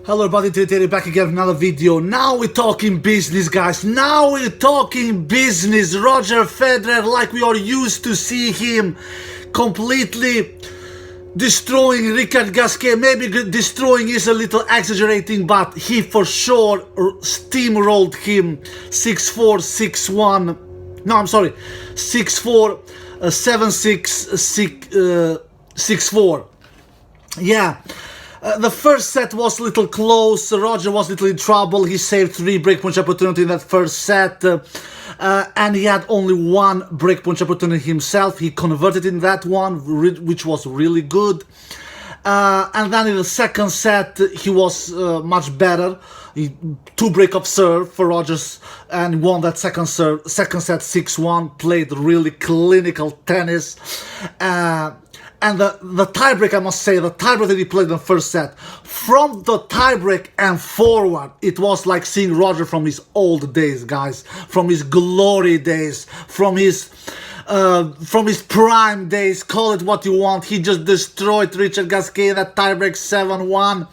Hello everybody, today back again with another video. Now we're talking business, guys. Now we're talking business. Roger Federer, like we are used to see him completely destroying Richard Qasquet. Maybe destroying is a little exaggerating, but he for sure steamrolled him 6-4, 6-1. No, I'm sorry, 6-4, 7-6, 6-4. Yeah. The first set was a little close. Roger was a little in trouble. He saved 3 breakpoint opportunities in that first set. And he had only 1 breakpoint opportunity himself. He converted in that one, which was really good. And then in the second set, he was much better. 2 break-up serve for Rogers and won that second set 6-1. Played really clinical tennis. And the tiebreak, I must say, the tiebreak that he played in the first set, from the tiebreak and forward, it was like seeing Roger from his old days, guys, from his glory days, from his prime days, call it what you want. He just destroyed Richard Qasquet in that tiebreak 7-1.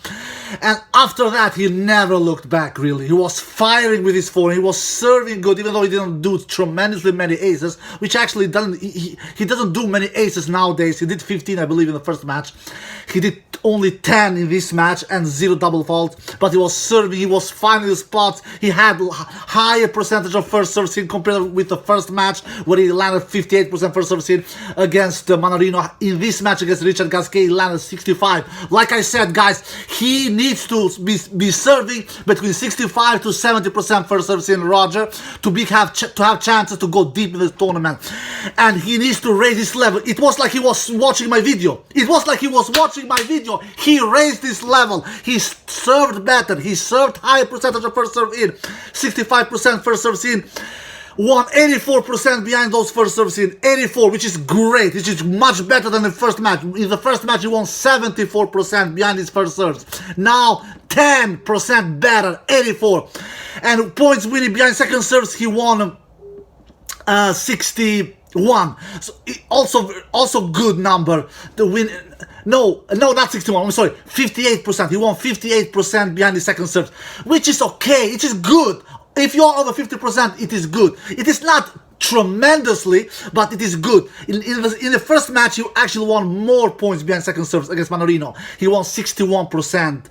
And after that, he never looked back, really. He was firing with his forehand. He was serving good, even though he didn't do tremendously many aces, which actually doesn't, he doesn't do many aces nowadays. He did 15, I believe, in the first match. He did only 10 in this match and 0 double fault, but he was serving, he was finding the spots. He had higher percentage of first service in compared with the first match, where he landed 58% first service in against Manarino. In this match against Richard Qasquet, he landed 65. Like I said, guys, he needs to be serving between 65 to 70% first service in, Roger, to have chances to go deep in the tournament. And he needs to raise his level. It was like he was watching my video. It was like he was watching my video. He raised his level. He served better. He served higher percentage of first serve in. 65% first service in. Won 84% behind those first serves in. 84, which is great. Which is much better than the first match. In the first match, he won 74% behind his first serves. Now, 10% better. 84. And points winning behind second serves, he won 61. So also good number to win. No, not 61. I'm sorry, 58%. He won 58% behind the second serve, which is okay. It is good. If you're over 50%, it is good. It is not tremendously, but it is good. In the first match, he actually won more points behind second serves against Manarino. He won 61%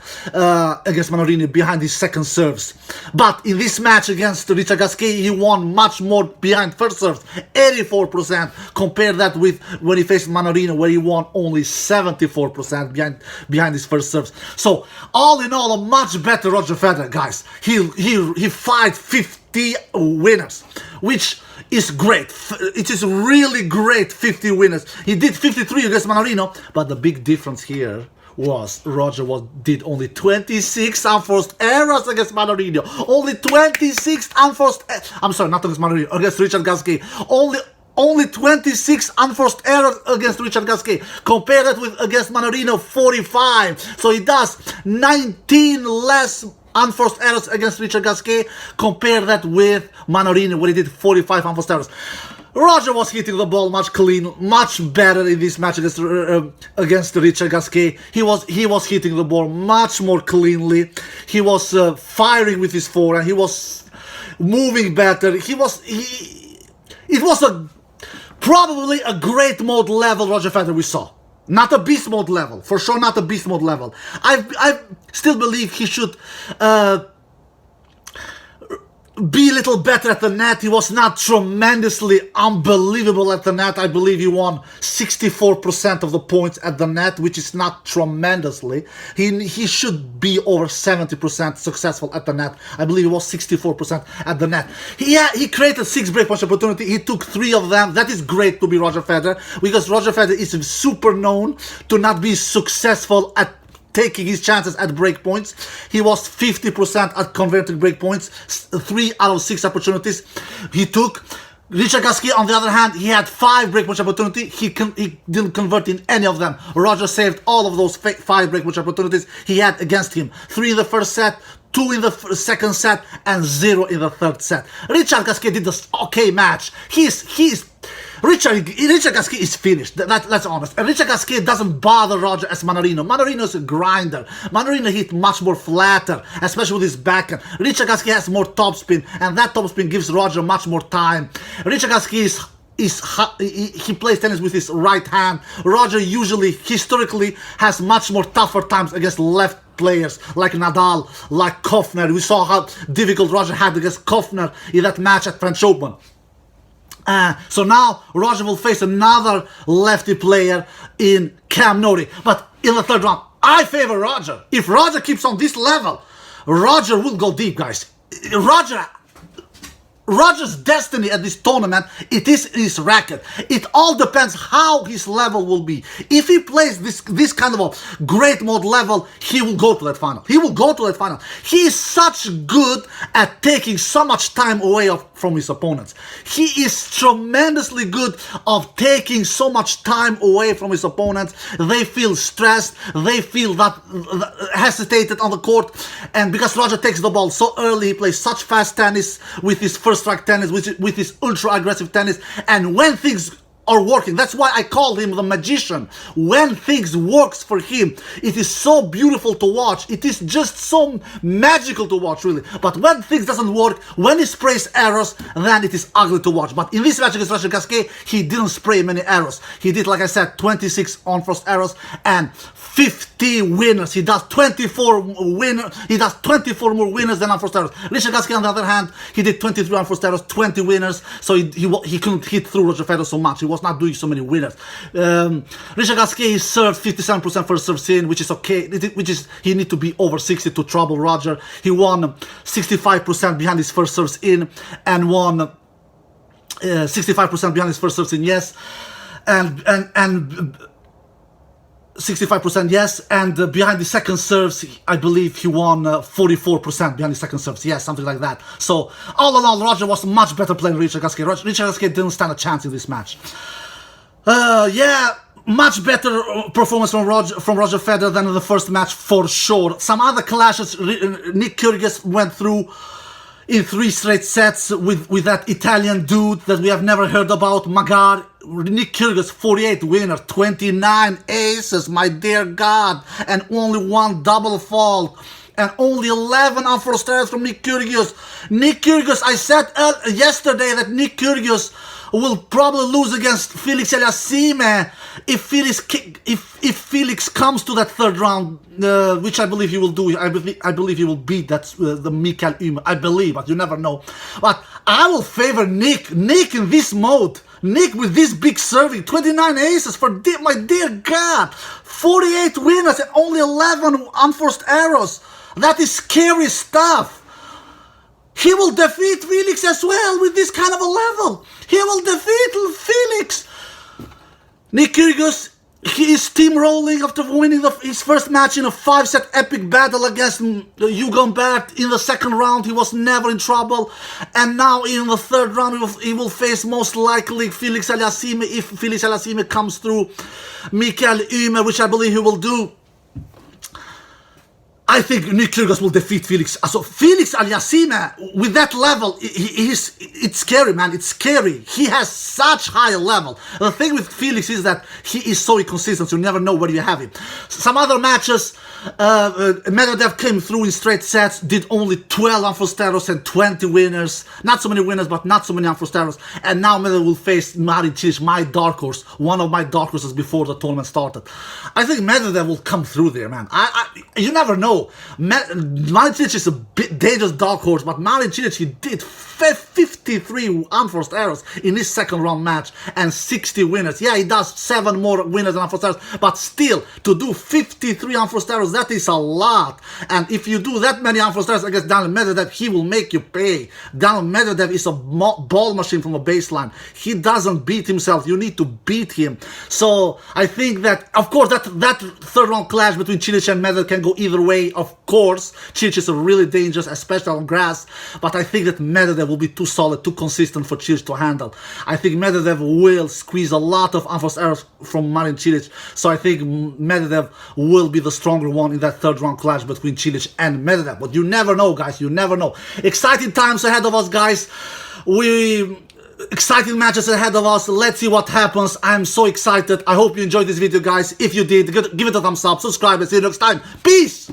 against Manarino behind his second serves. But in this match against Richard Qasquet, he won much more behind first serves, 84%. Compare that with when he faced Manarino, where he won only 74% behind his first serves. So all in all, a much better Roger Federer, guys. He fight 50 winners, which is great. It is really great, 50 winners. He did 53 against Manarino, but the big difference here was Roger did only 26 unforced errors against Manarino. Only 26 unforced. I'm sorry, not against Manarino, against Richard Qasquet. Only 26 unforced errors against Richard Qasquet. Compare that with against Manarino, 45. So he does 19 less unforced errors against Richard Qasquet. Compare that with Manarino, where he did 45 unforced errors. Roger was hitting the ball much better in this match against Richard Qasquet. He was hitting the ball much more cleanly. He was firing with his forehand. He was moving better. It was probably a great mode level Roger Federer we saw. Not a beast mode level, for sure. Not a beast mode level. I still believe he should be a little better at the net. He was not tremendously unbelievable at the net. I believe he won 64% of the points at the net, which is not tremendously. He should be over 70% successful at the net. I believe he was 64% at the net. He created 6 breakpoint opportunities. He took 3 of them. That is great to be Roger Federer, because Roger Federer is super known to not be successful at taking his chances at breakpoints. He was 50% at converting breakpoints. 3 out of 6 opportunities he took. Richard Qasquet, on the other hand, he had 5 breakpoint opportunities. He didn't convert in any of them. Roger saved all of those 5 breakpoint opportunities he had against him. 3 in the first set, 2 in the second set, and 0 in the third set. Richard Qasquet did this okay match. He's Richard Qasquet is finished. Let's honest. And Richard Qasquet doesn't bother Roger as Mannarino. Mannarino's a grinder. Mannarino hit much more flatter, especially with his backhand. Richard Qasquet has more topspin, and that topspin gives Roger much more time. Richard Qasquet he plays tennis with his right hand. Roger usually, historically, has much more tougher times against left players like Nadal, like Kofner. We saw how difficult Roger had against Kofner in that match at French Open. So now Roger will face another lefty player in Cam Norrie. But in the third round, I favor Roger. If Roger keeps on this level, Roger will go deep, guys. Roger's destiny at this tournament, it is his racket. It all depends how his level will be. If he plays this kind of a great mode level, he will go to that final. He will go to that final. He is such good at taking so much time away from his opponents. He is tremendously good of taking so much time away from his opponents. They feel stressed. They feel that hesitated on the court. And because Roger takes the ball so early, he plays such fast tennis with his first strike tennis, with his ultra aggressive tennis, and when things are working, that's why I call him the magician. When things works for him, it is so beautiful to watch. It is just so magical to watch, really. But when things doesn't work, when he sprays arrows, then it is ugly to watch. But in this match against Roger Qasquet, he didn't spray many arrows. He did, like I said, 26 on-first arrows and 50 winners. He does 24 winners. He does 24 more winners than on-first arrows. Richard Qasquet, on the other hand, he did 23 on-first arrows, 20 winners. So he couldn't hit through Roger Federer so much. He was not doing so many winners. Richard Qasquet served 57% first serves in, which is okay. He need to be over 60 to trouble Roger. He won 65% behind his first serves in, and won 65% behind his first serves in. Yes, and 65% yes, and behind the second serves, I believe he won 44% behind the second serves, yes, something like that. So all in all, Roger was much better playing Richard Qasquet. Richard Qasquet didn't stand a chance in this match. Yeah, much better performance from Roger Federer than in the first match for sure. Some other clashes Nick Kyrgios went through in 3 straight sets with that Italian dude that we have never heard about, Magar. Nick Kyrgios, 48 winner, 29 aces, my dear God, and only 1 double fault, and only 11 unforced errors from Nick Kyrgios. Nick Kyrgios, I said yesterday that Nick Kyrgios will probably lose against Felix Aliassime if Felix comes to that third round, which I believe he will do. I believe he will beat the Mikael Ymer. I believe, but you never know. But I will favor Nick in this mode. Nick with this big serving, 29 aces for my dear God, 48 winners and only 11 unforced errors. That is scary stuff. He will defeat Felix as well with this kind of a level. He will defeat Felix. Nick Kyrgios, he is steamrolling after winning his first match in a 5-set epic battle against Hugo Humbert. In the second round, he was never in trouble. And now in the third round, he will face most likely Felix Aliassime if Felix Aliassime comes through Mikael Ymer, which I believe he will do. I think Nick Kyrgios will defeat Felix. So Felix Aliassime, with that level, it's scary, man. It's scary. He has such high level. The thing with Felix is that he is so inconsistent. You never know where you have him. Some other matches, Medvedev came through in straight sets, did only 12 unforced errors and 20 winners. Not so many winners, but not so many unforced errors. And now Medvedev will face Marin Cilic, my dark horse, one of my dark horses before the tournament started. I think Medvedev will come through there, man. You never know. Marin Cilic is a bit dangerous dark horse, but Marin Cilic, he did 53 unforced errors in his second round match and 60 winners. Yeah, he does 7 more winners than unforced errors, but still, to do 53 unforced errors, that is a lot. And if you do that many unforced errors against Daniil Medvedev, he will make you pay. Daniil Medvedev is a ball machine from the baseline. He doesn't beat himself. You need to beat him. So I think that, of course, that third round clash between Cilic and Medvedev can go either way. Of course, Cilic is really dangerous, especially on grass, but I think that Medvedev will be too solid, too consistent for Cilic to handle. I think Medvedev will squeeze a lot of unforced errors from Marin Cilic, so I think Medvedev will be the stronger one in that third round clash between Cilic and Medvedev. But you never know, guys, you never know. Exciting times ahead of us, guys. exciting matches ahead of us. Let's see what happens. I'm so excited. I hope you enjoyed this video, guys. If you did, give it a thumbs up, subscribe, and see you next time. Peace!